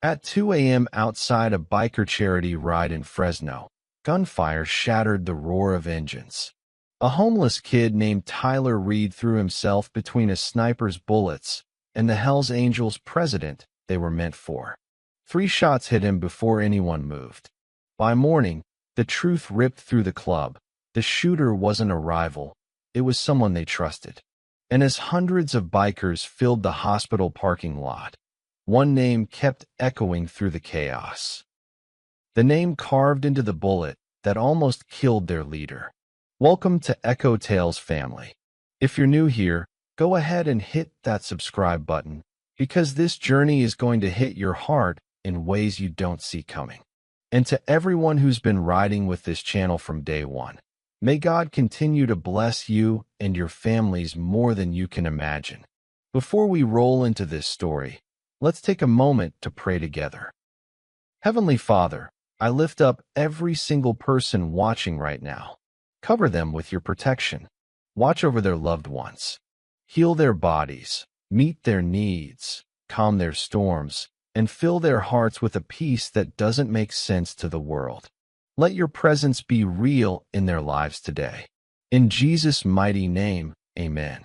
At 2 a.m. outside a biker charity ride in Fresno, gunfire shattered the roar of engines. A homeless kid named Tyler Reed threw himself between a sniper's bullets and the Hells Angels president they were meant for. 3 shots hit him before anyone moved. By morning, the truth ripped through the club. The shooter wasn't a rival. It was someone they trusted. And as hundreds of bikers filled the hospital parking lot, one name kept echoing through the chaos. The name carved into the bullet that almost killed their leader. Welcome to Echo Tales family. If you're new here, go ahead and hit that subscribe button, because this journey is going to hit your heart in ways you don't see coming. And to everyone who's been riding with this channel from day one, may God continue to bless you and your families more than you can imagine. Before we roll into this story, let's take a moment to pray together. Heavenly Father, I lift up every single person watching right now. Cover them with your protection. Watch over their loved ones. Heal their bodies, meet their needs, calm their storms, and fill their hearts with a peace that doesn't make sense to the world. Let your presence be real in their lives today. In Jesus' mighty name, amen.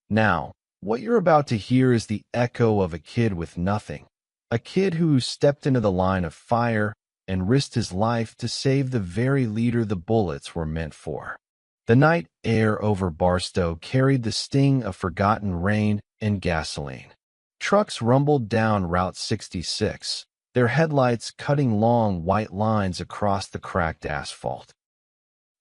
Now, what you're about to hear is the echo of a kid with nothing. A kid who stepped into the line of fire and risked his life to save the very leader the bullets were meant for. The night air over Barstow carried the sting of forgotten rain and gasoline. Trucks rumbled down Route 66, their headlights cutting long white lines across the cracked asphalt.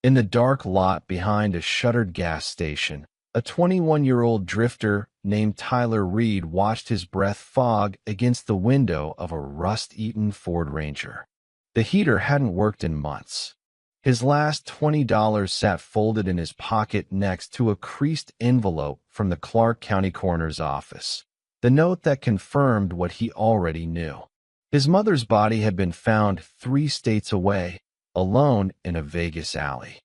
In the dark lot behind a shuttered gas station, a 21-year-old drifter named Tyler Reed watched his breath fog against the window of a rust-eaten Ford Ranger. The heater hadn't worked in months. His last $20 sat folded in his pocket next to a creased envelope from the Clark County Coroner's office, the note that confirmed what he already knew. His mother's body had been found 3 states away, alone in a Vegas alley.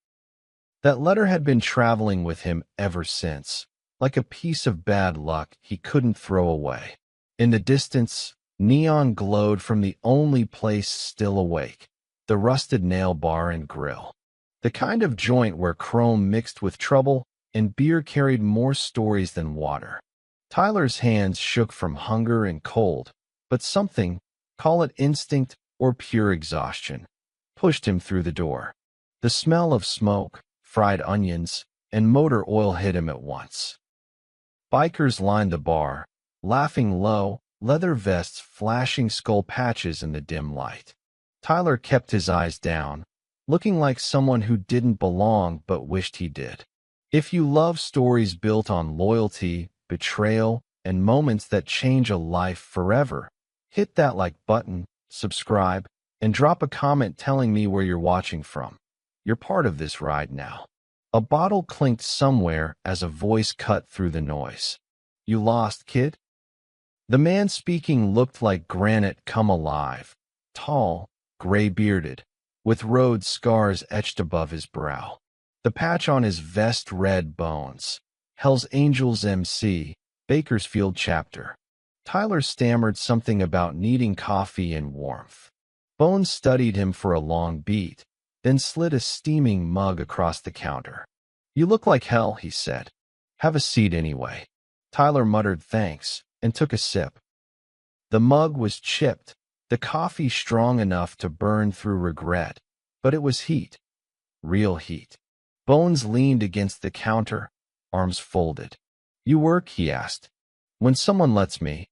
That letter had been traveling with him ever since, like a piece of bad luck he couldn't throw away. In the distance, neon glowed from the only place still awake, the rusted nail bar and grill. The kind of joint where chrome mixed with trouble and beer carried more stories than water. Tyler's hands shook from hunger and cold, but something, call it instinct or pure exhaustion, pushed him through the door. The smell of smoke, fried onions, and motor oil hit him at once. Bikers lined the bar, laughing low, leather vests flashing skull patches in the dim light. Tyler kept his eyes down, looking like someone who didn't belong but wished he did. If you love stories built on loyalty, betrayal, and moments that change a life forever, hit that like button, subscribe, and drop a comment telling me where you're watching from. You're part of this ride now. A bottle clinked somewhere as a voice cut through the noise. You lost, kid? The man speaking looked like granite come alive, tall, gray-bearded, with road scars etched above his brow. The patch on his vest read Bones, Hell's Angels MC, Bakersfield chapter. Tyler stammered something about needing coffee and warmth. Bones studied him for a long beat, then slid a steaming mug across the counter. You look like hell, he said. Have a seat anyway. Tyler muttered thanks and took a sip. The mug was chipped, the coffee strong enough to burn through regret, but it was heat. Real heat. Bones leaned against the counter, arms folded. You work? He asked. When someone lets me,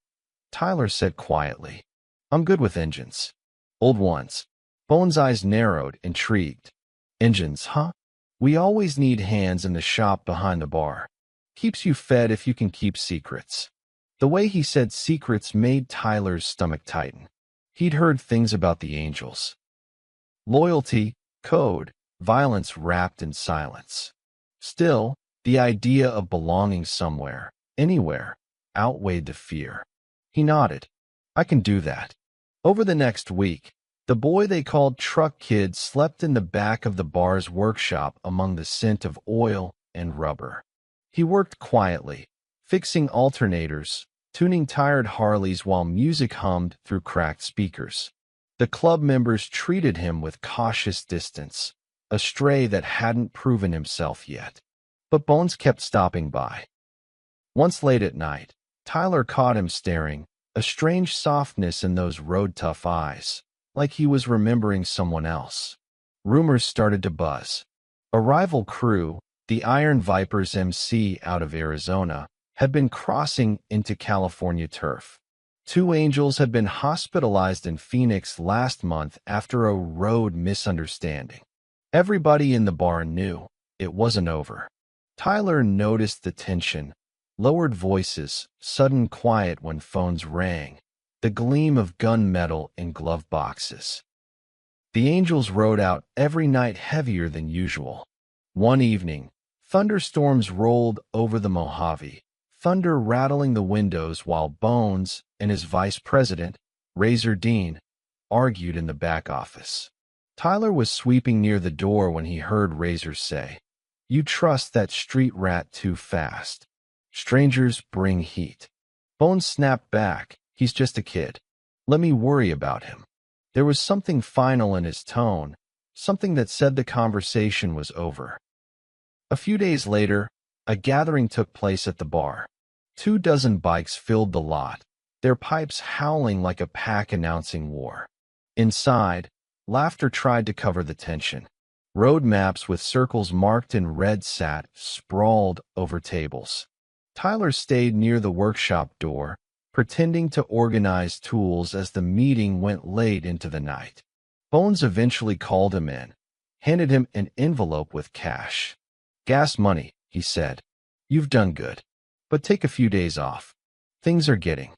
Tyler said quietly. I'm good with engines. Old ones. Bones' eyes narrowed, intrigued. Engines, huh? We always need hands in the shop behind the bar. Keeps you fed if you can keep secrets. The way he said secrets made Tyler's stomach tighten. He'd heard things about the Angels. Loyalty, code, violence wrapped in silence. Still, the idea of belonging somewhere, anywhere, outweighed the fear. He nodded. I can do that. Over the next week, the boy they called Truck Kid slept in the back of the bar's workshop among the scent of oil and rubber. He worked quietly, fixing alternators, tuning tired Harleys while music hummed through cracked speakers. The club members treated him with cautious distance, a stray that hadn't proven himself yet. But Bones kept stopping by. Once late at night, Tyler caught him staring, a strange softness in those road-tough eyes, like he was remembering someone else. Rumors started to buzz. A rival crew, the Iron Vipers MC out of Arizona, had been crossing into California turf. Two Angels had been hospitalized in Phoenix last month after a road misunderstanding. Everybody in the bar knew it wasn't over. Tyler noticed the tension, lowered voices, sudden quiet when phones rang, the gleam of gunmetal in glove boxes. The Angels rode out every night heavier than usual. One evening, thunderstorms rolled over the Mojave, thunder rattling the windows while Bones and his vice president, Razor Dean, argued in the back office. Tyler was sweeping near the door when he heard Razor say, "You trust that street rat too fast. Strangers bring heat." Bones snapped back, "He's just a kid. Let me worry about him." There was something final in his tone, something that said the conversation was over. A few days later, a gathering took place at the bar. 24 bikes filled the lot, their pipes howling like a pack announcing war. Inside, laughter tried to cover the tension. Road maps with circles marked in red sat sprawled over tables. Tyler stayed near the workshop door, pretending to organize tools as the meeting went late into the night. Bones eventually called him in, handed him an envelope with cash. "Gas money," he said. "You've done good. But take a few days off. Things are getting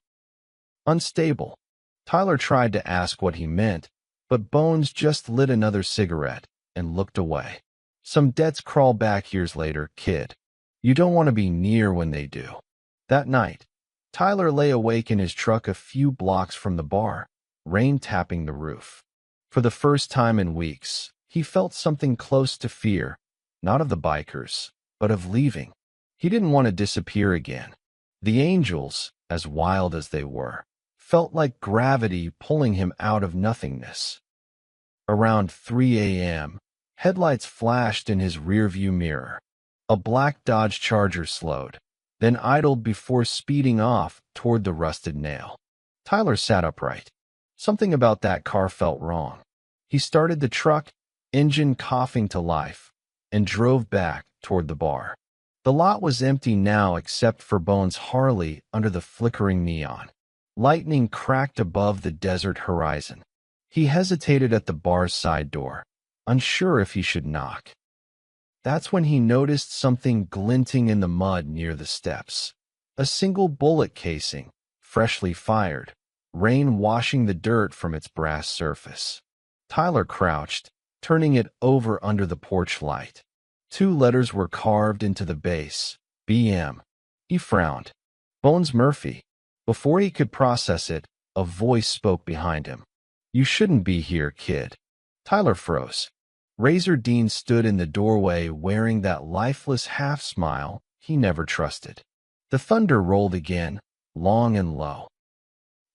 unstable." Tyler tried to ask what he meant, but Bones just lit another cigarette and looked away. "Some debts crawl back years later, kid. You don't want to be near when they do." That night, Tyler lay awake in his truck a few blocks from the bar, rain tapping the roof. For the first time in weeks, he felt something close to fear, not of the bikers, but of leaving. He didn't want to disappear again. The Angels, as wild as they were, felt like gravity pulling him out of nothingness. Around 3 a.m., headlights flashed in his rearview mirror. A black Dodge Charger slowed, then idled before speeding off toward the rusted nail. Tyler sat upright. Something about that car felt wrong. He started the truck, engine coughing to life, and drove back toward the bar. The lot was empty now except for Bones' Harley under the flickering neon. Lightning cracked above the desert horizon. He hesitated at the bar's side door, unsure if he should knock. That's when he noticed something glinting in the mud near the steps. A single bullet casing, freshly fired, rain washing the dirt from its brass surface. Tyler crouched, turning it over under the porch light. 2 letters were carved into the base, BM. He frowned. Bones Murphy. Before he could process it, a voice spoke behind him. "You shouldn't be here, kid." Tyler froze. Razor Dean stood in the doorway wearing that lifeless half-smile he never trusted. The thunder rolled again, long and low.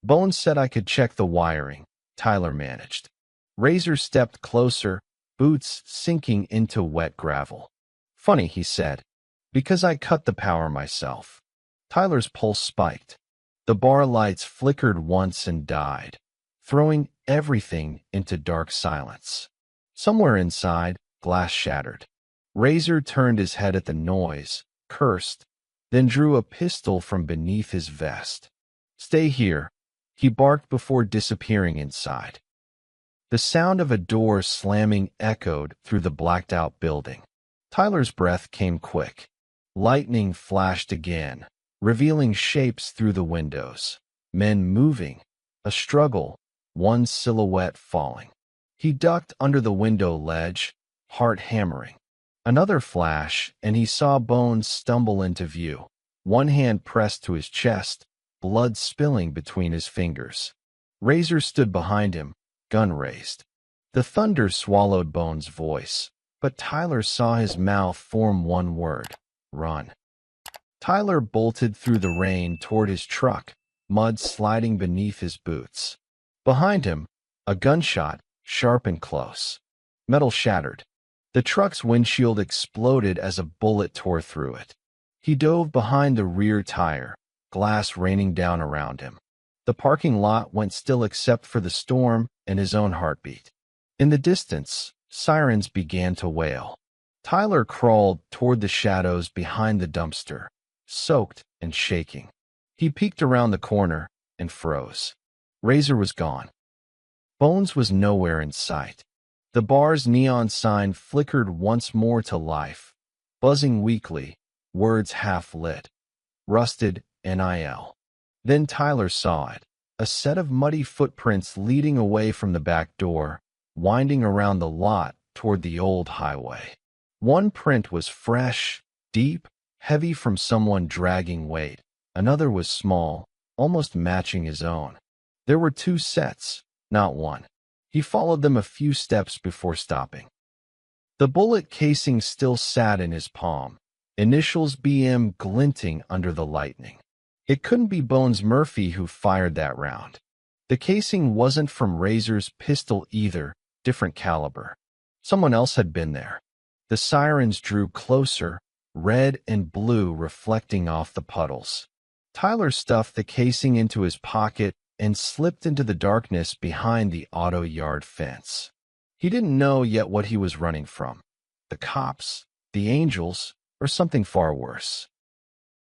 "Bones said I could check the wiring," Tyler managed. Razor stepped closer, boots sinking into wet gravel. "Funny," he said, "because I cut the power myself." Tyler's pulse spiked. The bar lights flickered once and died, throwing everything into dark silence. Somewhere inside, glass shattered. Razor turned his head at the noise, cursed, then drew a pistol from beneath his vest. "Stay here," he barked before disappearing inside. The sound of a door slamming echoed through the blacked-out building. Tyler's breath came quick. Lightning flashed again, revealing shapes through the windows. Men moving, a struggle, one silhouette falling. He ducked under the window ledge, heart hammering. Another flash, and he saw Bones stumble into view, one hand pressed to his chest, blood spilling between his fingers. Razor stood behind him, gun raised. The thunder swallowed Bones' voice, but Tyler saw his mouth form one word: run. Tyler bolted through the rain toward his truck, mud sliding beneath his boots. Behind him, a gunshot, sharp and close. Metal shattered. The truck's windshield exploded as a bullet tore through it. He dove behind the rear tire, glass raining down around him. The parking lot went still except for the storm and his own heartbeat. In the distance, sirens began to wail. Tyler crawled toward the shadows behind the dumpster, soaked and shaking. He peeked around the corner and froze. Razor was gone. Bones was nowhere in sight. The bar's neon sign flickered once more to life, buzzing weakly, words half-lit. Rusted NIL. Then Tyler saw it, a set of muddy footprints leading away from the back door, winding around the lot toward the old highway. One print was fresh, deep, heavy from someone dragging weight. Another was small, almost matching his own. There were two sets, not one. He followed them a few steps before stopping. The bullet casing still sat in his palm, initials BM glinting under the lightning. It couldn't be Bones Murphy who fired that round. The casing wasn't from Razor's pistol either, different caliber. Someone else had been there. The sirens drew closer, red and blue reflecting off the puddles. Tyler stuffed the casing into his pocket and slipped into the darkness behind the auto yard fence. He didn't know yet what he was running from. The cops, the angels, or something far worse.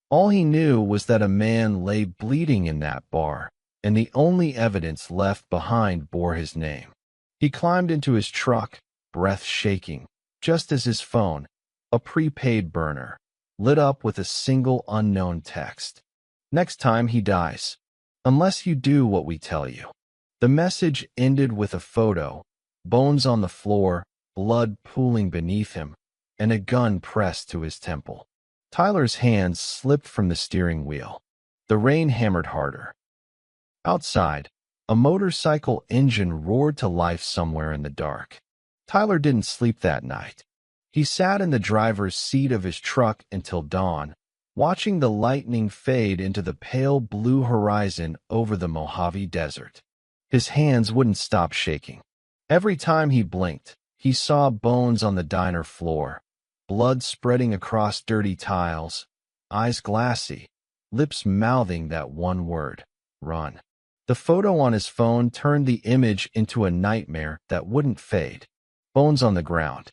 All he knew was that a man lay bleeding in that bar, and the only evidence left behind bore his name. He climbed into his truck, breath shaking, just as his phone, a prepaid burner, lit up with a single unknown text. Next time he dies. Unless you do what we tell you. The message ended with a photo, bones on the floor, blood pooling beneath him, and a gun pressed to his temple. Tyler's hands slipped from the steering wheel. The rain hammered harder. Outside, a motorcycle engine roared to life somewhere in the dark. Tyler didn't sleep that night. He sat in the driver's seat of his truck until dawn, watching the lightning fade into the pale blue horizon over the Mojave Desert. His hands wouldn't stop shaking. Every time he blinked, he saw bones on the diner floor, blood spreading across dirty tiles, eyes glassy, lips mouthing that one word, run. The photo on his phone turned the image into a nightmare that wouldn't fade. Bones on the ground.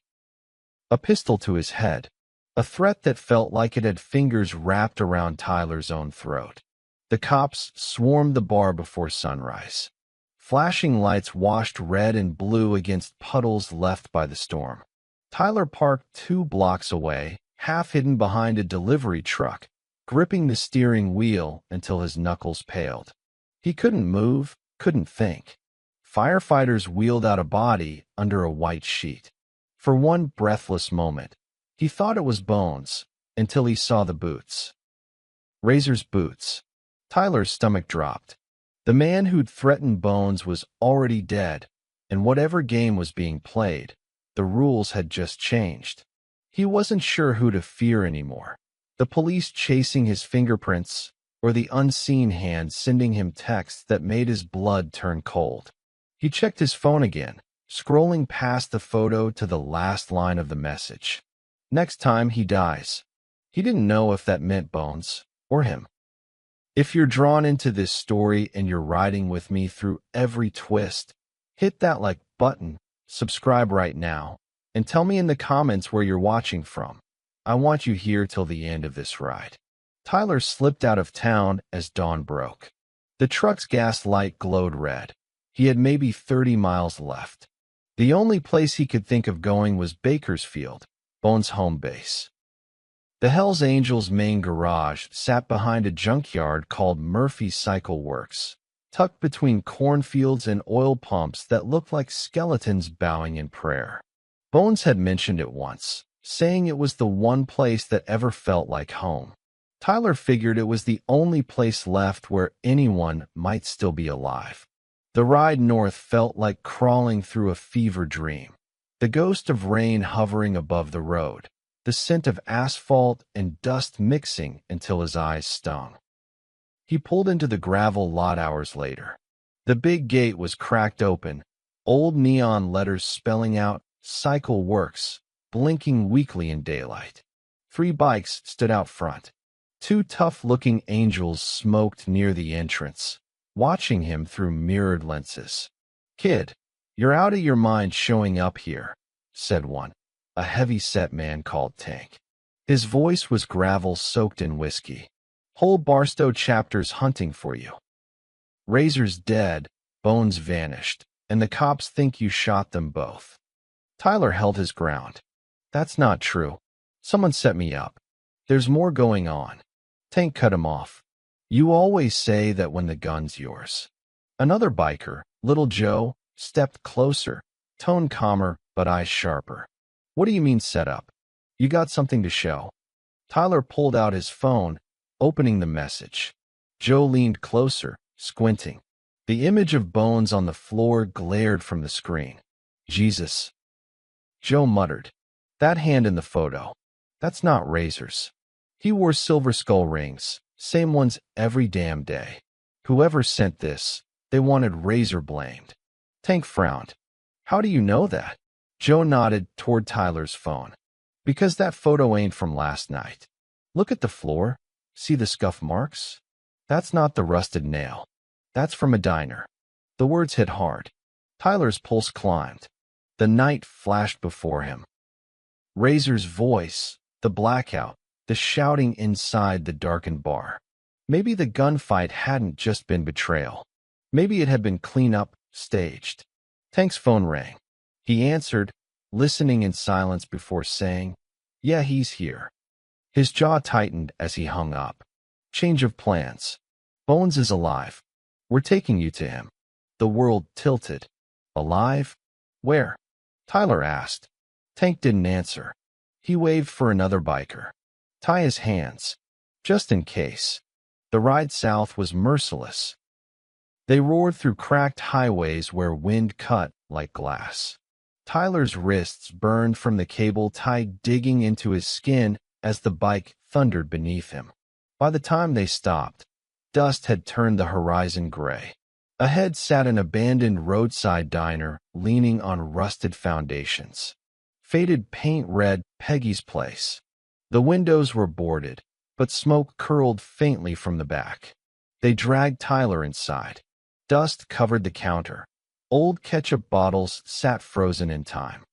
A pistol to his head. A threat that felt like it had fingers wrapped around Tyler's own throat. The cops swarmed the bar before sunrise. Flashing lights washed red and blue against puddles left by the storm. Tyler parked 2 blocks away, half hidden behind a delivery truck, gripping the steering wheel until his knuckles paled. He couldn't move, couldn't think. Firefighters wheeled out a body under a white sheet. For one breathless moment, he thought it was Bones, until he saw the boots. Razor's boots. Tyler's stomach dropped. The man who'd threatened Bones was already dead, and whatever game was being played, the rules had just changed. He wasn't sure who to fear anymore. The police chasing his fingerprints, or the unseen hand sending him texts that made his blood turn cold. He checked his phone again, scrolling past the photo to the last line of the message. Next time he dies. He didn't know if that meant Bones or him. If you're drawn into this story and you're riding with me through every twist, hit that like button, subscribe right now, and tell me in the comments where you're watching from. I want you here till the end of this ride. Tyler slipped out of town as dawn broke. The truck's gas light glowed red. He had maybe 30 miles left. The only place he could think of going was Bakersfield, Bones' home base. The Hells Angels' main garage sat behind a junkyard called Murphy's Cycle Works, tucked between cornfields and oil pumps that looked like skeletons bowing in prayer. Bones had mentioned it once, saying it was the one place that ever felt like home. Tyler figured it was the only place left where anyone might still be alive. The ride north felt like crawling through a fever dream. The ghost of rain hovering above the road, the scent of asphalt and dust mixing until his eyes stung. He pulled into the gravel lot hours later. The big gate was cracked open, old neon letters spelling out "Cycle Works," blinking weakly in daylight. 3 bikes stood out front. 2 tough-looking angels smoked near the entrance, watching him through mirrored lenses. "Kid, you're out of your mind showing up here," said one, a heavy-set man called Tank. His voice was gravel soaked in whiskey. "Whole Barstow chapter's hunting for you. Razor's dead, Bones vanished, and the cops think you shot them both." Tyler held his ground. "That's not true. Someone set me up. There's more going on." Tank cut him off. "You always say that when the gun's yours." Another biker, Little Joe, stepped closer, tone calmer but eyes sharper. "What do you mean set up? You got something to show?" Tyler pulled out his phone, opening the message. Joe leaned closer, squinting. The image of Bones on the floor glared from the screen. "Jesus." Joe muttered. "That hand in the photo. That's not Razor's. He wore silver skull rings, same ones every damn day. Whoever sent this, they wanted Razor blamed." Tank frowned. "How do you know that?" Joe nodded toward Tyler's phone. "Because that photo ain't from last night. Look at the floor. See the scuff marks? That's not the rusted nail. That's from a diner." The words hit hard. Tyler's pulse climbed. The night flashed before him. Razor's voice, the blackout, the shouting inside the darkened bar. Maybe the gunfight hadn't just been betrayal. Maybe it had been cleanup, staged. Tank's phone rang. He answered, listening in silence before saying, "Yeah, he's here." His jaw tightened as he hung up. "Change of plans. Bones is alive. We're taking you to him." The world tilted. "Alive? Where?" Tyler asked. Tank didn't answer. He waved for another biker. "Tie his hands. Just in case." The ride south was merciless. They roared through cracked highways where wind cut like glass. Tyler's wrists burned from the cable tie digging into his skin as the bike thundered beneath him. By the time they stopped, dust had turned the horizon gray. Ahead sat an abandoned roadside diner leaning on rusted foundations. Faded paint read Peggy's Place. The windows were boarded, but smoke curled faintly from the back. They dragged Tyler inside. Dust covered the counter. Old ketchup bottles sat frozen in time.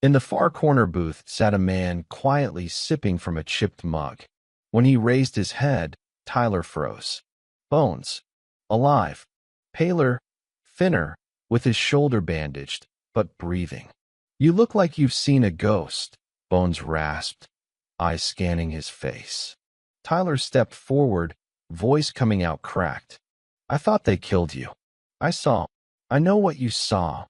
In the far corner booth sat a man quietly sipping from a chipped mug. When he raised his head, Tyler froze. Bones. Alive. Paler, thinner, with his shoulder bandaged, but breathing. "You look like you've seen a ghost," Bones rasped, eyes scanning his face. Tyler stepped forward, voice coming out cracked. "I thought they killed you. I saw. I know what you saw,"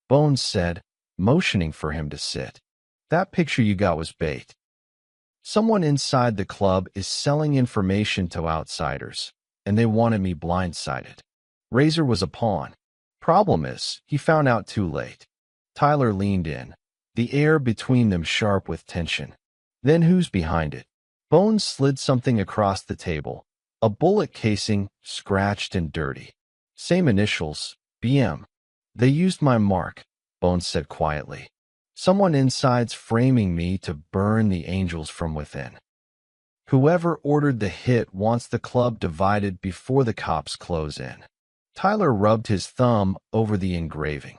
Bones said, motioning for him to sit. "That picture you got was bait. Someone inside the club is selling information to outsiders, and they wanted me blindsided. Razor was a pawn. Problem is, he found out too late." Tyler leaned in, the air between them sharp with tension. "Then who's behind it?" Bones slid something across the table, a bullet casing, scratched and dirty. "Same initials, BM. They used my mark," Bones said quietly. "Someone inside's framing me to burn the angels from within. Whoever ordered the hit wants the club divided before the cops close in." Tyler rubbed his thumb over the engraving.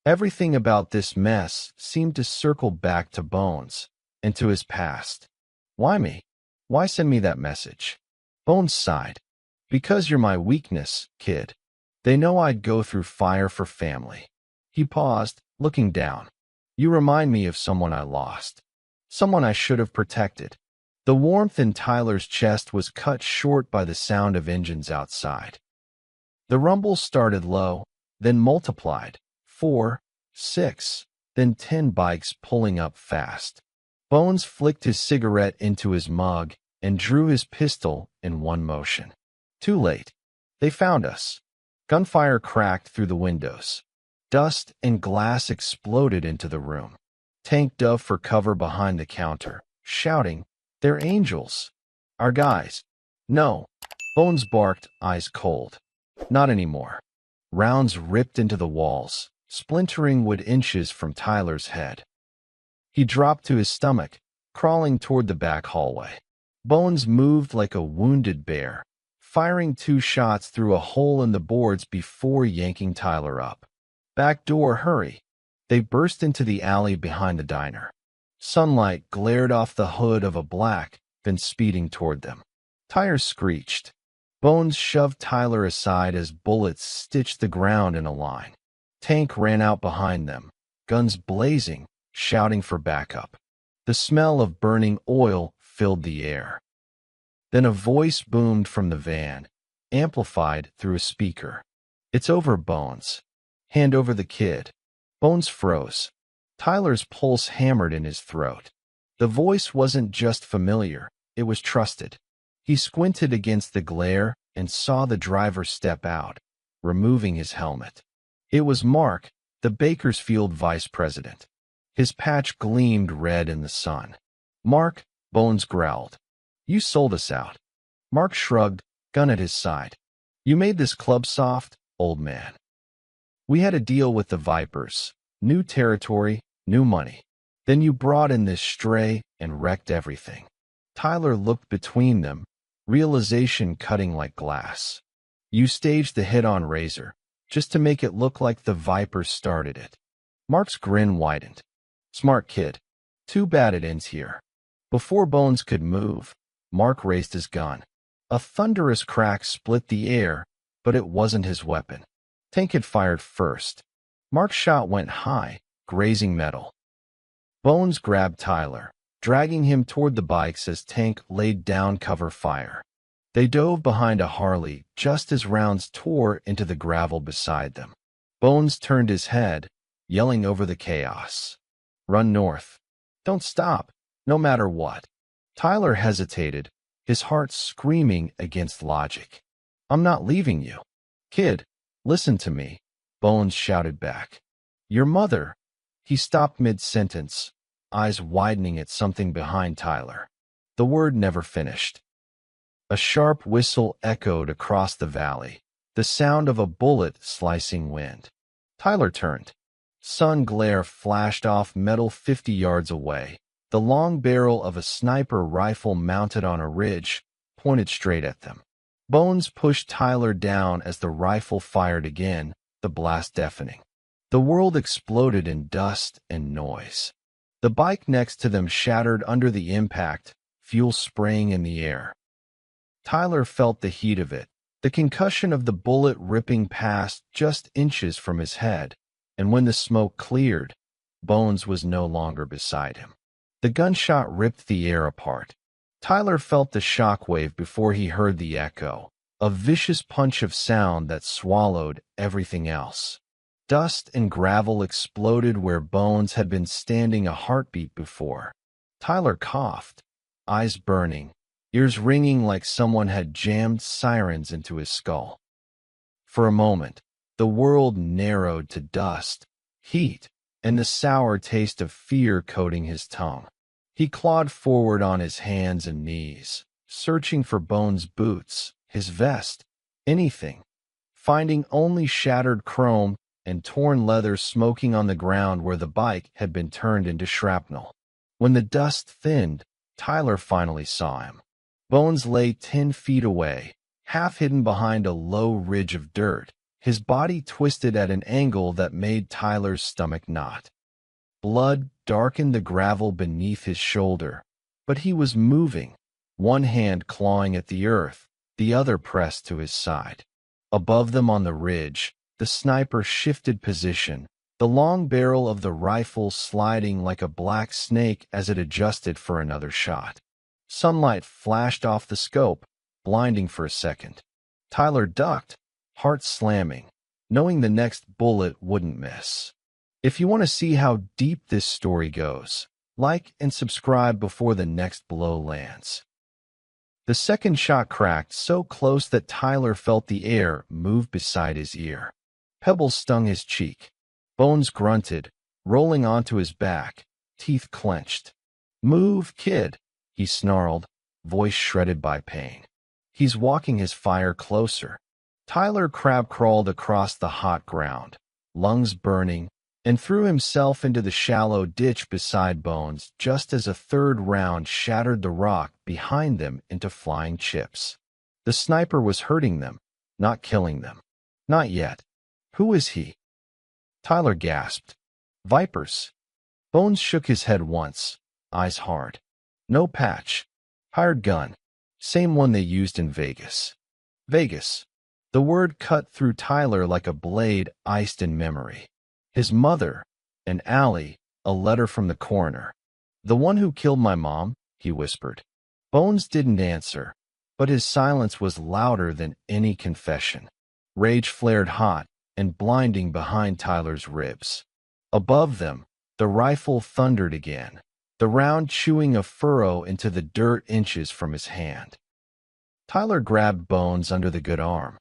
Everything about this mess seemed to circle back to Bones and to his past. "Why me? Why send me that message?" Bones sighed. "Because you're my weakness, kid. They know I'd go through fire for family." He paused, looking down. "You remind me of someone I lost. Someone I should have protected." The warmth in Tyler's chest was cut short by the sound of engines outside. The rumble started low, then multiplied. 4, 6, then 10 bikes pulling up fast. Bones flicked his cigarette into his mug and drew his pistol in one motion. Too late. They found us. Gunfire cracked through the windows. Dust and glass exploded into the room. Tank dove for cover behind the counter, shouting, "They're angels. Our guys." "No." Bones barked, eyes cold. Not anymore. Rounds ripped into the walls, splintering wood inches from Tyler's head. He dropped to his stomach, crawling toward the back hallway. Bones moved like a wounded bear, firing 2 shots through a hole in the boards before yanking Tyler up. Back door, hurry! They burst into the alley behind the diner. Sunlight glared off the hood of a black, then speeding toward them. Tires screeched. Bones shoved Tyler aside as bullets stitched the ground in a line. Tank ran out behind them, guns blazing, shouting for backup. The smell of burning oil filled the air. Then a voice boomed from the van, amplified through a speaker. "It's over, Bones. Hand over the kid." Bones froze. Tyler's pulse hammered in his throat. The voice wasn't just familiar, it was trusted. He squinted against the glare and saw the driver step out, removing his helmet. It was Mark, the Bakersfield vice president. His patch gleamed red in the sun. "Mark," Bones growled. "You sold us out." Mark shrugged, gun at his side. "You made this club soft, old man. We had a deal with the Vipers. New territory, new money. Then you brought in this stray and wrecked everything." Tyler looked between them, realization cutting like glass. "You staged the hit on Razor, just to make it look like the Vipers started it." Mark's grin widened. "Smart kid. Too bad it ends here." Before Bones could move, Mark raised his gun. A thunderous crack split the air, but it wasn't his weapon. Tank had fired first. Mark's shot went high, grazing metal. Bones grabbed Tyler, dragging him toward the bikes as Tank laid down cover fire. They dove behind a Harley just as rounds tore into the gravel beside them. Bones turned his head, yelling over the chaos. "Run north. Don't stop, no matter what." Tyler hesitated, his heart screaming against logic. "I'm not leaving you." "Kid, listen to me," Bones shouted back. "Your mother." He stopped mid-sentence, eyes widening at something behind Tyler. The word never finished. A sharp whistle echoed across the valley, the sound of a bullet slicing wind. Tyler turned. Sun glare flashed off metal 50 yards away. The long barrel of a sniper rifle mounted on a ridge pointed straight at them. Bones pushed Tyler down as the rifle fired again, the blast deafening. The world exploded in dust and noise. The bike next to them shattered under the impact, fuel spraying in the air. Tyler felt the heat of it, the concussion of the bullet ripping past just inches from his head, and when the smoke cleared, Bones was no longer beside him. The gunshot ripped the air apart. Tyler felt the shockwave before he heard the echo, a vicious punch of sound that swallowed everything else. Dust and gravel exploded where Bones had been standing a heartbeat before. Tyler coughed, eyes burning, ears ringing like someone had jammed sirens into his skull. For a moment, the world narrowed to dust, heat, and the sour taste of fear coating his tongue. He clawed forward on his hands and knees, searching for Bones' boots, his vest, anything, finding only shattered chrome and torn leather smoking on the ground where the bike had been turned into shrapnel. When the dust thinned, Tyler finally saw him. Bones lay 10 feet away, half hidden behind a low ridge of dirt, his body twisted at an angle that made Tyler's stomach knot. Blood darkened the gravel beneath his shoulder, but he was moving, one hand clawing at the earth, the other pressed to his side. Above them on the ridge, the sniper shifted position, the long barrel of the rifle sliding like a black snake as it adjusted for another shot. Sunlight flashed off the scope, blinding for a second. Tyler ducked, heart slamming, knowing the next bullet wouldn't miss. If you want to see how deep this story goes, like and subscribe before the next blow lands. The second shot cracked so close that Tyler felt the air move beside his ear. Pebbles stung his cheek. Bones grunted, rolling onto his back, teeth clenched. "Move, kid," he snarled, voice shredded by pain. He's walking his fire closer. Tyler crab crawled across the hot ground, lungs burning, and threw himself into the shallow ditch beside Bones just as a third round shattered the rock behind them into flying chips. The sniper was hurting them, not killing them. Not yet. Who is he? Tyler gasped. Vipers. Bones shook his head once, eyes hard. No patch. Hired gun. Same one they used in Vegas. Vegas. The word cut through Tyler like a blade iced in memory. His mother, and Allie, a letter from the coroner. The one who killed my mom, he whispered. Bones didn't answer, but his silence was louder than any confession. Rage flared hot and blinding behind Tyler's ribs. Above them, the rifle thundered again, the round chewing a furrow into the dirt inches from his hand. Tyler grabbed Bones under the good arm.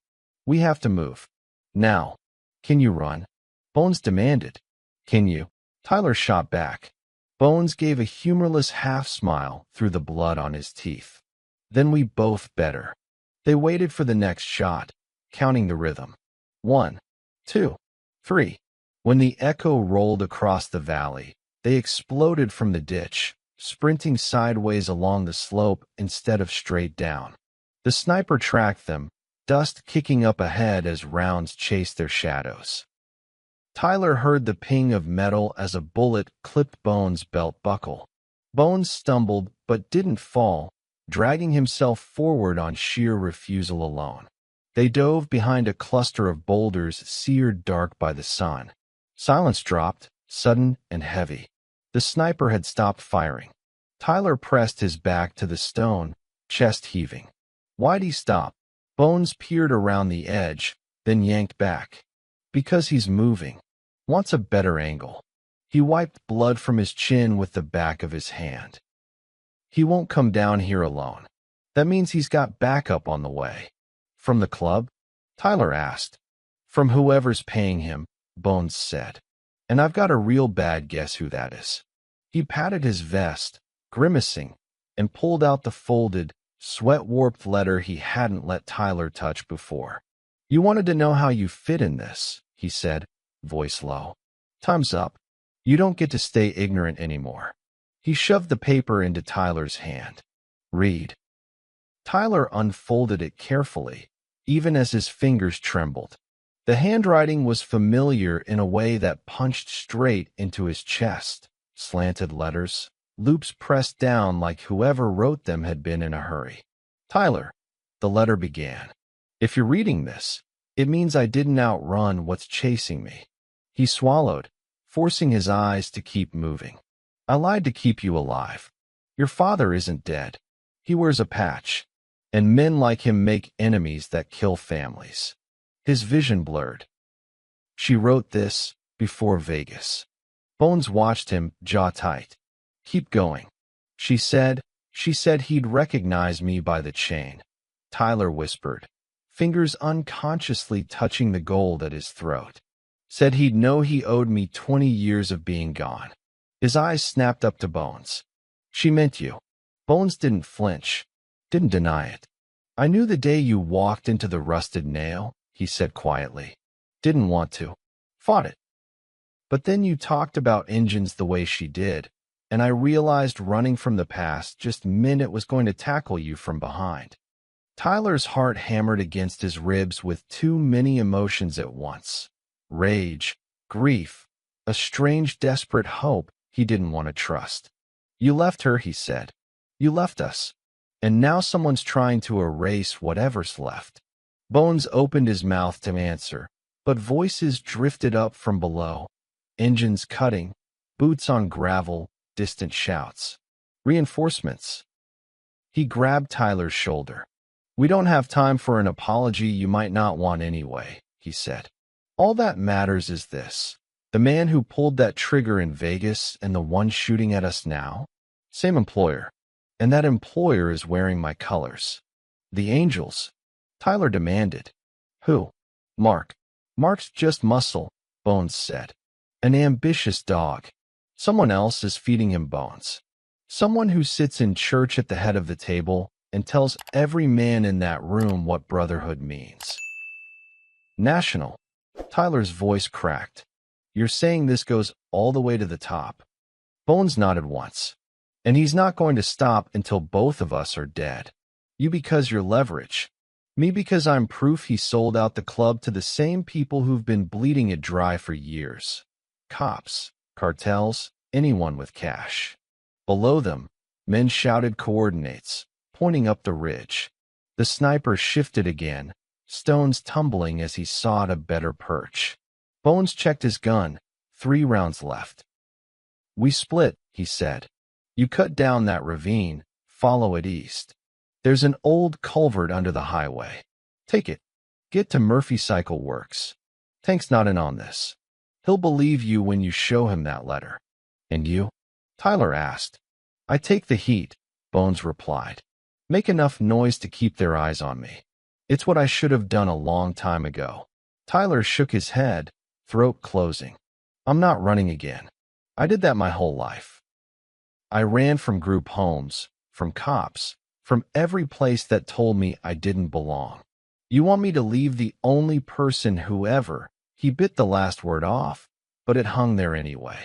We have to move. Now. Can you run? Bones demanded. Can you? Tyler shot back. Bones gave a humorless half-smile through the blood on his teeth. Then we both better. They waited for the next shot, counting the rhythm. 1, 2, 3. When the echo rolled across the valley, they exploded from the ditch, sprinting sideways along the slope instead of straight down. The sniper tracked them, dust kicking up ahead as rounds chased their shadows. Tyler heard the ping of metal as a bullet clipped Bones' belt buckle. Bones stumbled but didn't fall, dragging himself forward on sheer refusal alone. They dove behind a cluster of boulders seared dark by the sun. Silence dropped, sudden and heavy. The sniper had stopped firing. Tyler pressed his back to the stone, chest heaving. Why'd he stop? Bones peered around the edge, then yanked back. Because he's moving. Wants a better angle. He wiped blood from his chin with the back of his hand. He won't come down here alone. That means he's got backup on the way. From the club? Tyler asked. From whoever's paying him, Bones said. And I've got a real bad guess who that is. He patted his vest, grimacing, and pulled out the folded, sweat-warped letter he hadn't let Tyler touch before. You wanted to know how you fit in this, he said, voice low. Time's up. You don't get to stay ignorant anymore. He shoved the paper into Tyler's hand. Read. Tyler unfolded it carefully, even as his fingers trembled. The handwriting was familiar in a way that punched straight into his chest. Slanted letters, loops pressed down like whoever wrote them had been in a hurry. Tyler, the letter began. If you're reading this, it means I didn't outrun what's chasing me. He swallowed, forcing his eyes to keep moving. I lied to keep you alive. Your father isn't dead. He wears a patch, and men like him make enemies that kill families. His vision blurred. She wrote this before Vegas. Bones watched him, jaw tight. Keep going. She said he'd recognize me by the chain. Tyler whispered, fingers unconsciously touching the gold at his throat. Said he'd know he owed me 20 years of being gone. His eyes snapped up to Bones. She meant you. Bones didn't flinch, didn't deny it. I knew the day you walked into the rusted nail, he said quietly. Didn't want to. Fought it. But then you talked about engines the way she did, and I realized running from the past just meant it was going to tackle you from behind. Tyler's heart hammered against his ribs with too many emotions at once. Rage, grief, a strange, desperate hope he didn't want to trust. You left her, he said. You left us. And now someone's trying to erase whatever's left. Bones opened his mouth to answer, but voices drifted up from below. Engines cutting, boots on gravel, distant shouts. Reinforcements. He grabbed Tyler's shoulder. We don't have time for an apology you might not want anyway, he said. All that matters is this. The man who pulled that trigger in Vegas and the one shooting at us now? Same employer. And that employer is wearing my colors. The Angels. Tyler demanded. Who? Mark. Mark's just muscle, Bones said. An ambitious dog. Someone else is feeding him bones. Someone who sits in church at the head of the table and tells every man in that room what brotherhood means. National. Tyler's voice cracked. You're saying this goes all the way to the top? Bones nodded once. And he's not going to stop until both of us are dead. You because you're leverage. Me because I'm proof he sold out the club to the same people who've been bleeding it dry for years. Cops, cartels, anyone with cash. Below them, men shouted coordinates, pointing up the ridge. The sniper shifted again, stones tumbling as he sought a better perch. Bones checked his gun, 3 rounds left. We split, he said. You cut down that ravine, follow it east. There's an old culvert under the highway. Take it. Get to Murphy Cycle Works. Tank's not in on this. He'll believe you when you show him that letter. And you? Tyler asked. I take the heat, Bones replied. Make enough noise to keep their eyes on me. It's what I should have done a long time ago. Tyler shook his head, throat closing. I'm not running again. I did that my whole life. I ran from group homes, from cops, from every place that told me I didn't belong. You want me to leave the only person who ever, he bit the last word off, but it hung there anyway.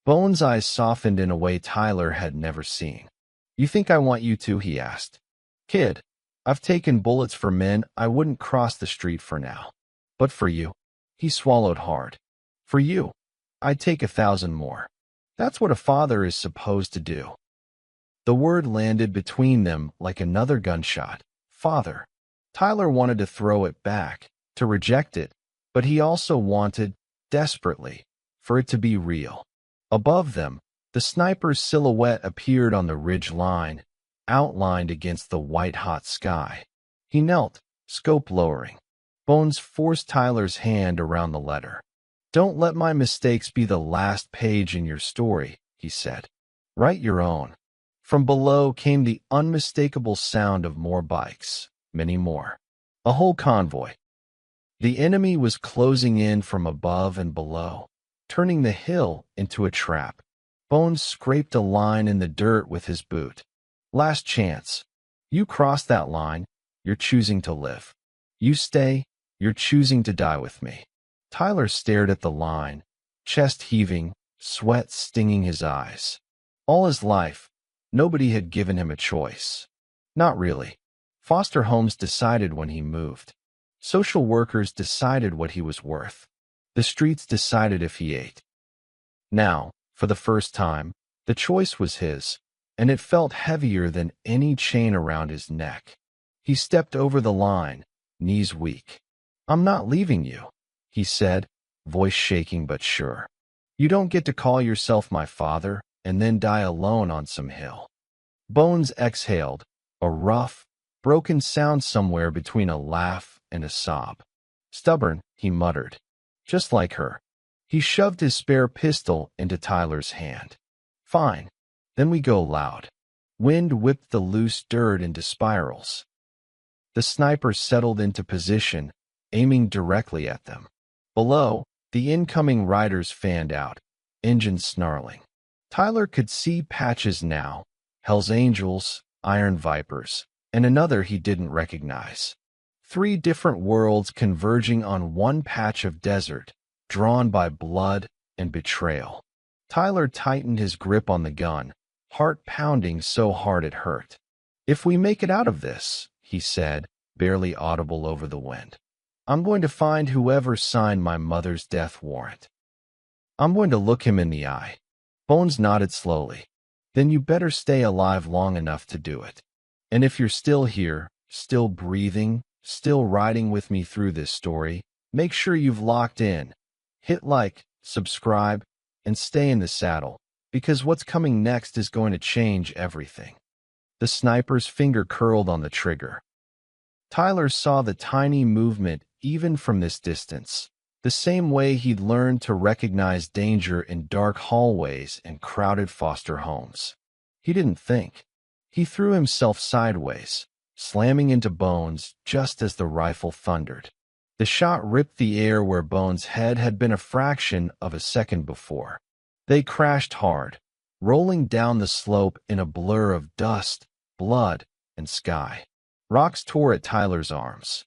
Bones' eyes softened in a way Tyler had never seen. You think I want you to? He asked. Kid, I've taken bullets for men I wouldn't cross the street for now. But for you, he swallowed hard. For you, I'd take 1,000 more. That's what a father is supposed to do. The word landed between them like another gunshot. Father. Tyler wanted to throw it back, to reject it, but he also wanted, desperately, for it to be real. Above them, the sniper's silhouette appeared on the ridge line, outlined against the white-hot sky. He knelt, scope lowering. Bones forced Tyler's hand around the letter. Don't let my mistakes be the last page in your story, he said. Write your own. From below came the unmistakable sound of more bikes, many more. A whole convoy. The enemy was closing in from above and below, turning the hill into a trap. Bones scraped a line in the dirt with his boot. Last chance. You cross that line, you're choosing to live. You stay, you're choosing to die with me. Tyler stared at the line, chest heaving, sweat stinging his eyes. All his life, nobody had given him a choice. Not really. Foster homes decided when he moved. Social workers decided what he was worth. The streets decided if he ate. Now, for the first time, the choice was his, and it felt heavier than any chain around his neck. He stepped over the line, knees weak. I'm not leaving you, he said, voice shaking but sure. You don't get to call yourself my father and then die alone on some hill. Bones exhaled, a rough, broken sound somewhere between a laugh and a sob. Stubborn, he muttered. Just like her. He shoved his spare pistol into Tyler's hand. Fine. Then we go loud. Wind whipped the loose dirt into spirals. The sniper settled into position, aiming directly at them. Below, the incoming riders fanned out, engines snarling. Tyler could see patches now, Hell's Angels, Iron Vipers, and another he didn't recognize. 3 different worlds converging on one patch of desert, drawn by blood and betrayal. Tyler tightened his grip on the gun, heart pounding so hard it hurt. If we make it out of this, he said, barely audible over the wind, I'm going to find whoever signed my mother's death warrant. I'm going to look him in the eye. Bones nodded slowly. Then you better stay alive long enough to do it. And if you're still here, still breathing, still riding with me through this story, make sure you've locked in. Hit like, subscribe, and stay in the saddle, because what's coming next is going to change everything. The sniper's finger curled on the trigger. Tyler saw the tiny movement even from this distance, the same way he'd learned to recognize danger in dark hallways and crowded foster homes. He didn't think. He threw himself sideways, slamming into Bones just as the rifle thundered. The shot ripped the air where Bones' head had been a fraction of a second before. They crashed hard, rolling down the slope in a blur of dust, blood, and sky. Rocks tore at Tyler's arms.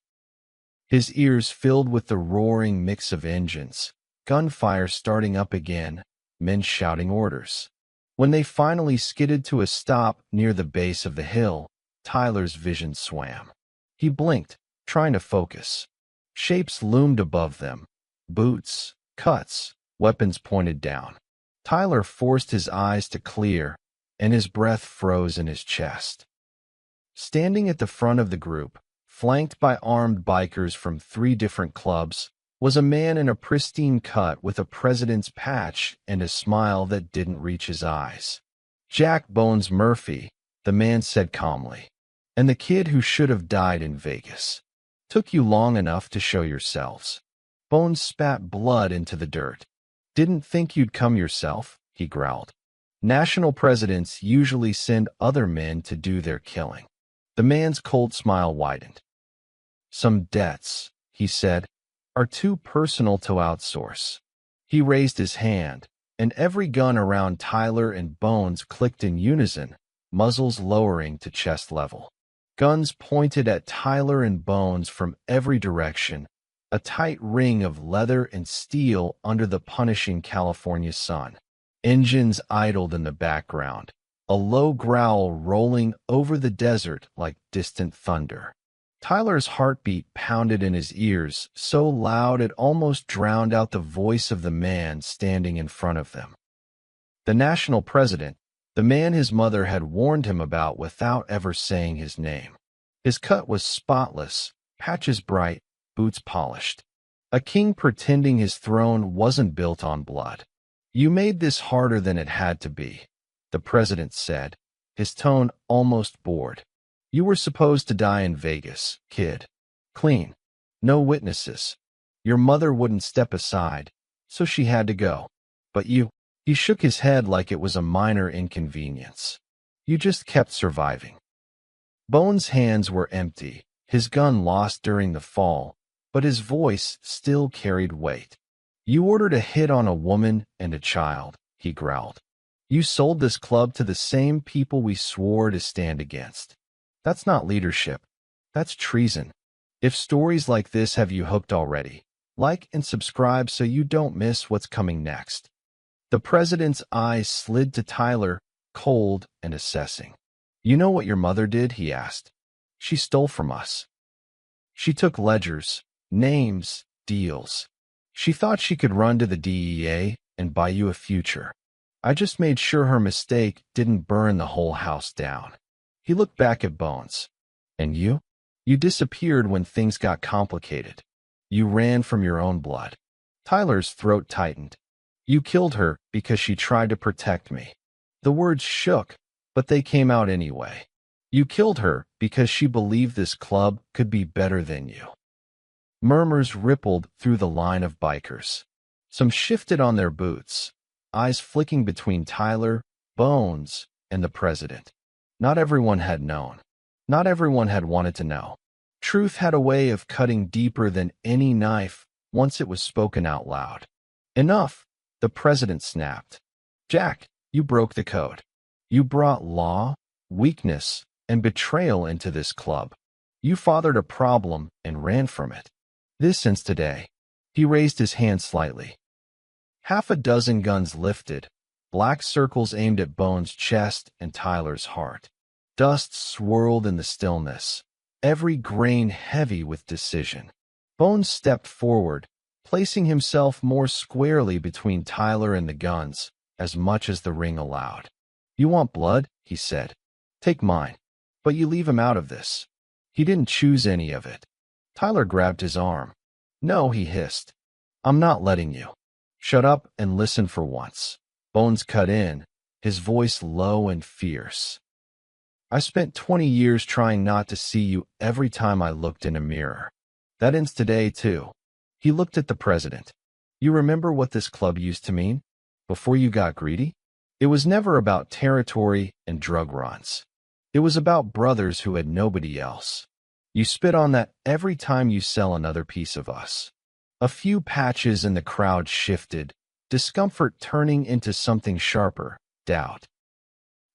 His ears filled with the roaring mix of engines, gunfire starting up again, men shouting orders. When they finally skidded to a stop near the base of the hill, Tyler's vision swam. He blinked, trying to focus. Shapes loomed above them. Boots, cuts, weapons pointed down. Tyler forced his eyes to clear, and his breath froze in his chest. Standing at the front of the group, flanked by armed bikers from 3 different clubs, was a man in a pristine cut with a president's patch and a smile that didn't reach his eyes. "Jack Bones Murphy," the man said calmly. "And the kid who should have died in Vegas. Took you long enough to show yourselves." Bones spat blood into the dirt. "Didn't think you'd come yourself," he growled. "National presidents usually send other men to do their killing." The man's cold smile widened. "Some debts," he said, "are too personal to outsource." He raised his hand, and every gun around Tyler and Bones clicked in unison, muzzles lowering to chest level. Guns pointed at Tyler and Bones from every direction, a tight ring of leather and steel under the punishing California sun. Engines idled in the background, a low growl rolling over the desert like distant thunder. Tyler's heartbeat pounded in his ears, so loud it almost drowned out the voice of the man standing in front of them. The national president, the man his mother had warned him about without ever saying his name. His cut was spotless, patches bright, boots polished. A king pretending his throne wasn't built on blood. "You made this harder than it had to be," the president said, his tone almost bored. "You were supposed to die in Vegas, kid. Clean. No witnesses. Your mother wouldn't step aside, so she had to go. But you—" He shook his head like it was a minor inconvenience. "You just kept surviving." Bones' hands were empty, his gun lost during the fall, but his voice still carried weight. "You ordered a hit on a woman and a child," he growled. "You sold this club to the same people we swore to stand against. That's not leadership. That's treason. If stories like this have you hooked already, like and subscribe so you don't miss what's coming next." The president's eyes slid to Tyler, cold and assessing. "You know what your mother did?" he asked. "She stole from us. She took ledgers, names, deals. She thought she could run to the DEA and buy you a future. I just made sure her mistake didn't burn the whole house down." He looked back at Bones. "And you? You disappeared when things got complicated. You ran from your own blood." Tyler's throat tightened. "You killed her because she tried to protect me." The words shook, but they came out anyway. "You killed her because she believed this club could be better than you." Murmurs rippled through the line of bikers. Some shifted on their boots, eyes flicking between Tyler, Bones, and the president. Not everyone had known. Not everyone had wanted to know. Truth had a way of cutting deeper than any knife once it was spoken out loud. "Enough," the president snapped. "Jack, you broke the code. You brought law, weakness, and betrayal into this club. You fathered a problem and ran from it. This ends today." He raised his hand slightly. Half a dozen guns lifted, black circles aimed at Bones' chest and Tyler's heart. Dust swirled in the stillness, every grain heavy with decision. Bones stepped forward, placing himself more squarely between Tyler and the guns, as much as the ring allowed. "You want blood?" he said. "Take mine. But you leave him out of this." He didn't choose any of it. Tyler grabbed his arm. "No," he hissed. "I'm not letting you. Shut up and listen for once." Bones cut in, his voice low and fierce. "I spent 20 years trying not to see you every time I looked in a mirror. That ends today, too." He looked at the president. "You remember what this club used to mean? Before you got greedy? It was never about territory and drug runs. It was about brothers who had nobody else. You spit on that every time you sell another piece of us." A few patches in the crowd shifted, discomfort turning into something sharper, doubt.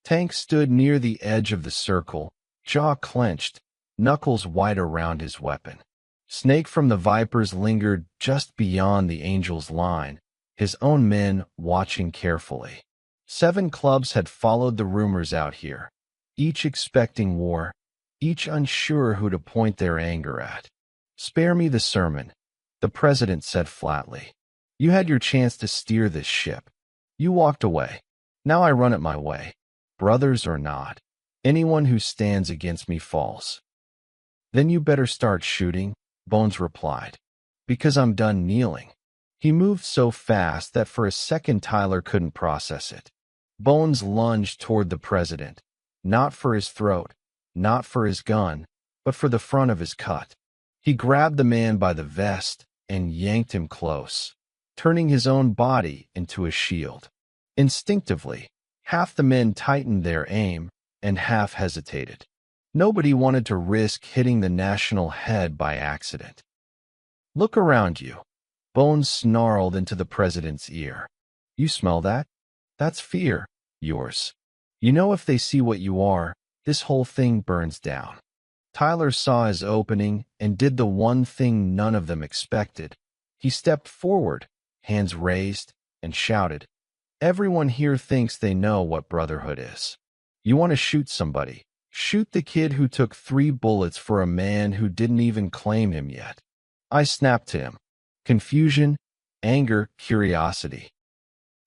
Tank stood near the edge of the circle, jaw clenched, knuckles white around his weapon. Snake from the Vipers lingered just beyond the Angel's line, his own men watching carefully. 7 clubs had followed the rumors out here, each expecting war, each unsure who to point their anger at. "Spare me the sermon," the president said flatly. "You had your chance to steer this ship. You walked away. Now I run it my way. Brothers or not, anyone who stands against me falls." "Then you better start shooting," Bones replied. "Because I'm done kneeling." He moved so fast that for a second Tyler couldn't process it. Bones lunged toward the president, not for his throat, not for his gun, but for the front of his cut. He grabbed the man by the vest and yanked him close, turning his own body into a shield. Instinctively, half the men tightened their aim and half hesitated. Nobody wanted to risk hitting the national head by accident. "Look around you," Bones snarled into the president's ear. "You smell that? That's fear, yours. You know if they see what you are, this whole thing burns down." Tyler saw his opening and did the one thing none of them expected. He stepped forward, hands raised, and shouted, "Everyone here thinks they know what Brotherhood is. You want to shoot somebody? Shoot the kid who took 3 bullets for a man who didn't even claim him yet." I snapped to him. Confusion, anger, curiosity,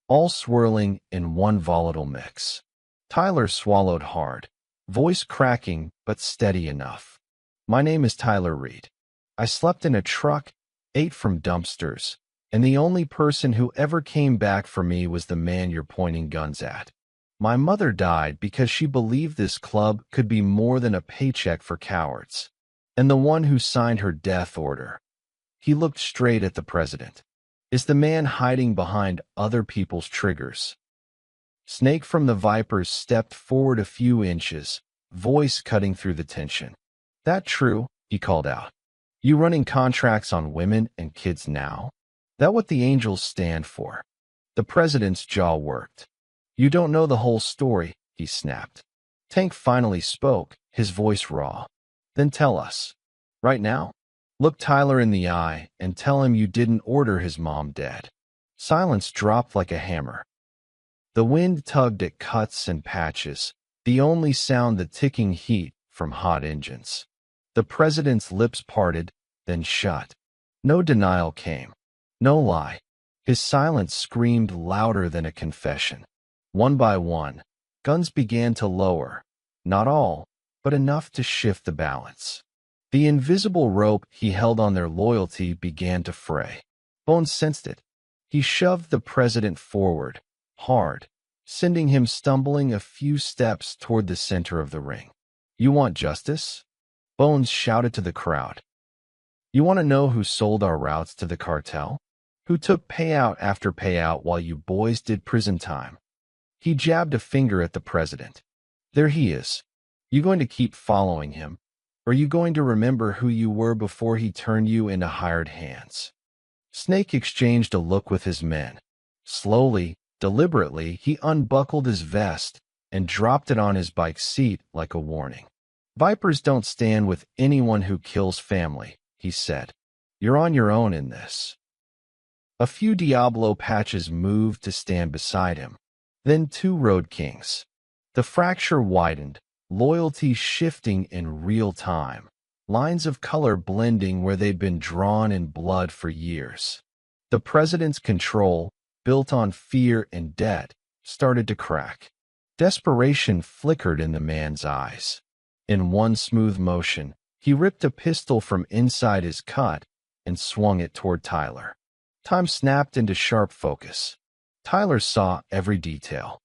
all swirling in one volatile mix. Tyler swallowed hard, voice cracking but steady enough. "My name is Tyler Reed. I slept in a truck, ate from dumpsters, and the only person who ever came back for me was the man you're pointing guns at. My mother died because she believed this club could be more than a paycheck for cowards. And the one who signed her death order," he looked straight at the president, "is the man hiding behind other people's triggers." Snake from the Vipers stepped forward a few inches, voice cutting through the tension. "That true?" he called out. "You running contracts on women and kids now? That what the Angels stand for?" The president's jaw worked. "You don't know the whole story," he snapped. Tank finally spoke, his voice raw. "Then tell us. Right now? Look Tyler in the eye and tell him you didn't order his mom dead." Silence dropped like a hammer. The wind tugged at cuts and patches, the only sound the ticking heat from hot engines. The president's lips parted, then shut. No denial came. No lie. His silence screamed louder than a confession. One by one, guns began to lower. Not all, but enough to shift the balance. The invisible rope he held on their loyalty began to fray. Bones sensed it. He shoved the president forward, hard, sending him stumbling a few steps toward the center of the ring. "You want justice?" Bones shouted to the crowd. "You want to know who sold our routes to the cartel? Who took payout after payout while you boys did prison time?" He jabbed a finger at the president. "There he is. You going to keep following him? Or are you going to remember who you were before he turned you into hired hands?" Snake exchanged a look with his men. Slowly, deliberately, he unbuckled his vest and dropped it on his bike seat like a warning. "Vipers don't stand with anyone who kills family," he said. "You're on your own in this." A few Diablo patches moved to stand beside him. Then 2 Road Kings. The fracture widened, loyalty shifting in real time, lines of color blending where they'd been drawn in blood for years. The president's control, built on fear and debt, started to crack. Desperation flickered in the man's eyes. In one smooth motion, he ripped a pistol from inside his cut and swung it toward Tyler. Time snapped into sharp focus. Tyler saw every detail.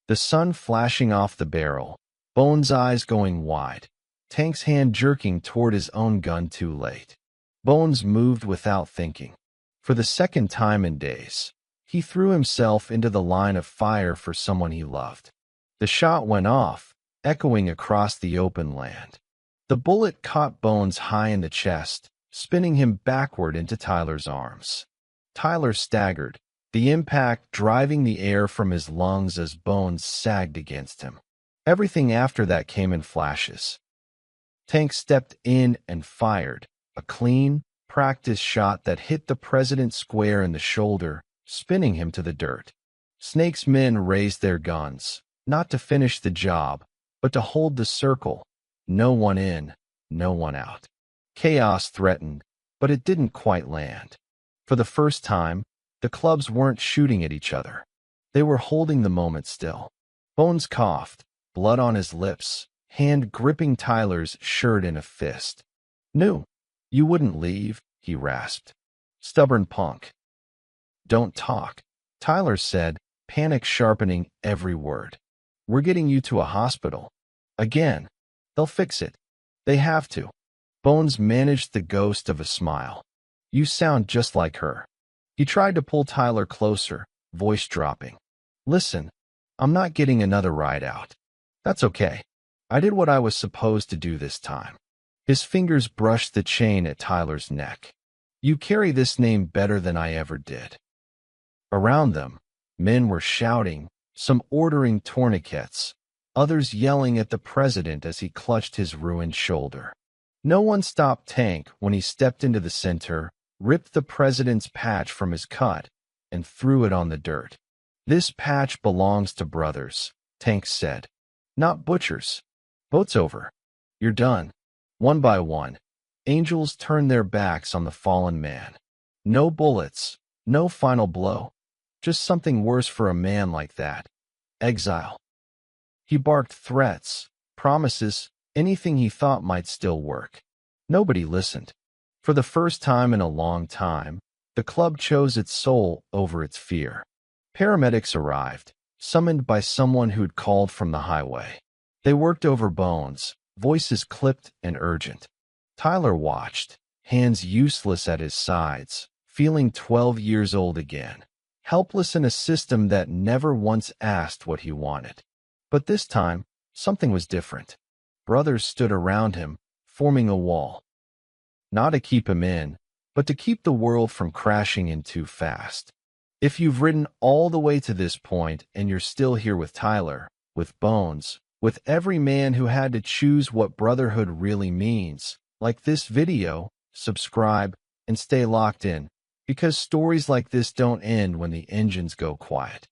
The sun flashing off the barrel, Bones' eyes going wide, Tank's hand jerking toward his own gun too late. Bones moved without thinking. For the second time in days, he threw himself into the line of fire for someone he loved. The shot went off, echoing across the open land. The bullet caught Bones high in the chest, spinning him backward into Tyler's arms. Tyler staggered, the impact driving the air from his lungs as Bones sagged against him. Everything after that came in flashes. Tank stepped in and fired, a clean, practice shot that hit the president square in the shoulder, spinning him to the dirt. Snake's men raised their guns, not to finish the job, but to hold the circle. No one in, no one out. Chaos threatened, but it didn't quite land. For the first time, the clubs weren't shooting at each other. They were holding the moment still. Bones coughed, blood on his lips, hand gripping Tyler's shirt in a fist. "Knew you wouldn't leave," he rasped. "Stubborn punk." "Don't talk," Tyler said, panic sharpening every word. "We're getting you to a hospital." Again. "They'll fix it. They have to." Bones managed the ghost of a smile. "You sound just like her." He tried to pull Tyler closer, voice dropping. "Listen, I'm not getting another ride out. That's okay. I did what I was supposed to do this time." His fingers brushed the chain at Tyler's neck. "You carry this name better than I ever did." Around them, men were shouting, some ordering tourniquets, others yelling at the president as he clutched his ruined shoulder. No one stopped Tank when he stepped into the center, ripped the president's patch from his cut, and threw it on the dirt. "This patch belongs to brothers," Tank said. "Not butchers. Vote's over. You're done." One by one, angels turned their backs on the fallen man. No bullets, no final blow. Just something worse for a man like that. Exile. He barked threats, promises, anything he thought might still work. Nobody listened. For the first time in a long time, the club chose its soul over its fear. Paramedics arrived, summoned by someone who'd called from the highway. They worked over Bones, voices clipped and urgent. Tyler watched, hands useless at his sides, feeling 12 years old again, helpless in a system that never once asked what he wanted. But this time, something was different. Brothers stood around him, forming a wall. Not to keep him in, but to keep the world from crashing in too fast. If you've ridden all the way to this point and you're still here with Tyler, with Bones, with every man who had to choose what brotherhood really means, like this video, subscribe, and stay locked in, because stories like this don't end when the engines go quiet.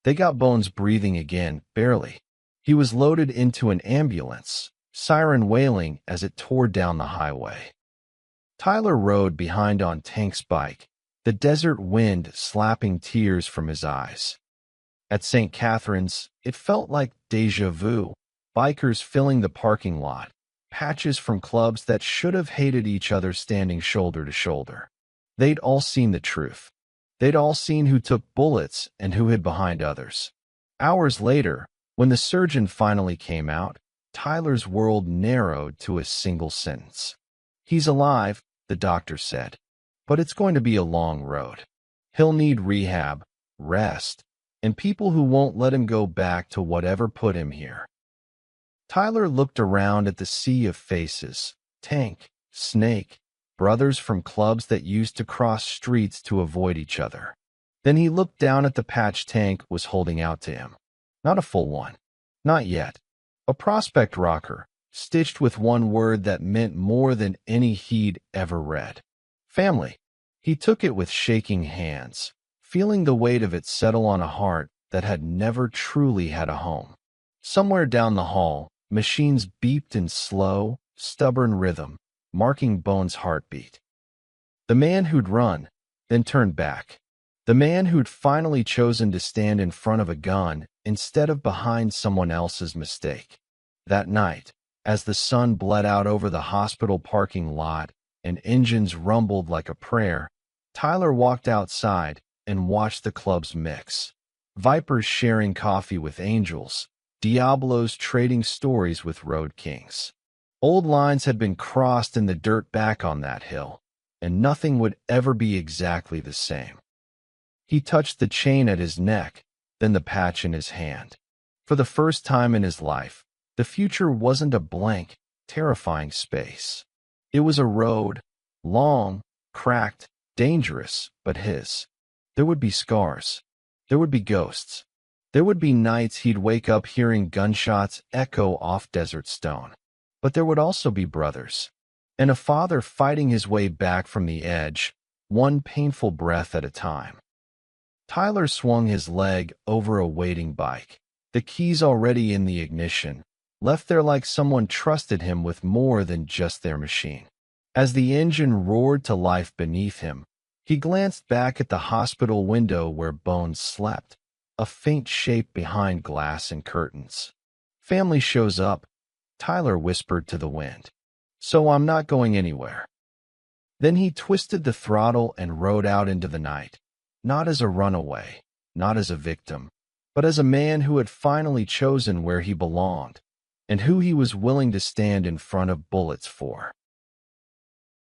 They got Bones breathing again, barely. He was loaded into an ambulance, siren wailing as it tore down the highway. Tyler rode behind on Tank's bike, the desert wind slapping tears from his eyes. At St. Catherine's, it felt like déjà vu, bikers filling the parking lot, patches from clubs that should have hated each other standing shoulder to shoulder. They'd all seen the truth. They'd all seen who took bullets and who hid behind others. Hours later, when the surgeon finally came out, Tyler's world narrowed to a single sentence. "He's alive," the doctor said, "but it's going to be a long road. He'll need rehab, rest, and people who won't let him go back to whatever put him here." Tyler looked around at the sea of faces, Tank, Snake, brothers from clubs that used to cross streets to avoid each other. Then he looked down at the patch Tank was holding out to him. Not a full one. Not yet. A prospect rocker, stitched with one word that meant more than any he'd ever read. Family. He took it with shaking hands, feeling the weight of it settle on a heart that had never truly had a home. Somewhere down the hall, machines beeped in slow, stubborn rhythm, marking Bones' heartbeat. The man who'd run, then turned back. The man who'd finally chosen to stand in front of a gun instead of behind someone else's mistake. That night, as the sun bled out over the hospital parking lot and engines rumbled like a prayer, Tyler walked outside and watched the clubs mix. Vipers sharing coffee with angels, Diablos trading stories with road kings. Old lines had been crossed in the dirt back on that hill, and nothing would ever be exactly the same. He touched the chain at his neck, then the patch in his hand. For the first time in his life, the future wasn't a blank, terrifying space. It was a road, long, cracked, dangerous, but his. There would be scars. There would be ghosts. There would be nights he'd wake up hearing gunshots echo off Desert Stone. But there would also be brothers, and a father fighting his way back from the edge, one painful breath at a time. Tyler swung his leg over a waiting bike, the keys already in the ignition, left there like someone trusted him with more than just their machine. As the engine roared to life beneath him, he glanced back at the hospital window where Bones slept, a faint shape behind glass and curtains. "Family shows up," Tyler whispered to the wind. "So I'm not going anywhere." Then he twisted the throttle and rode out into the night, not as a runaway, not as a victim, but as a man who had finally chosen where he belonged and who he was willing to stand in front of bullets for.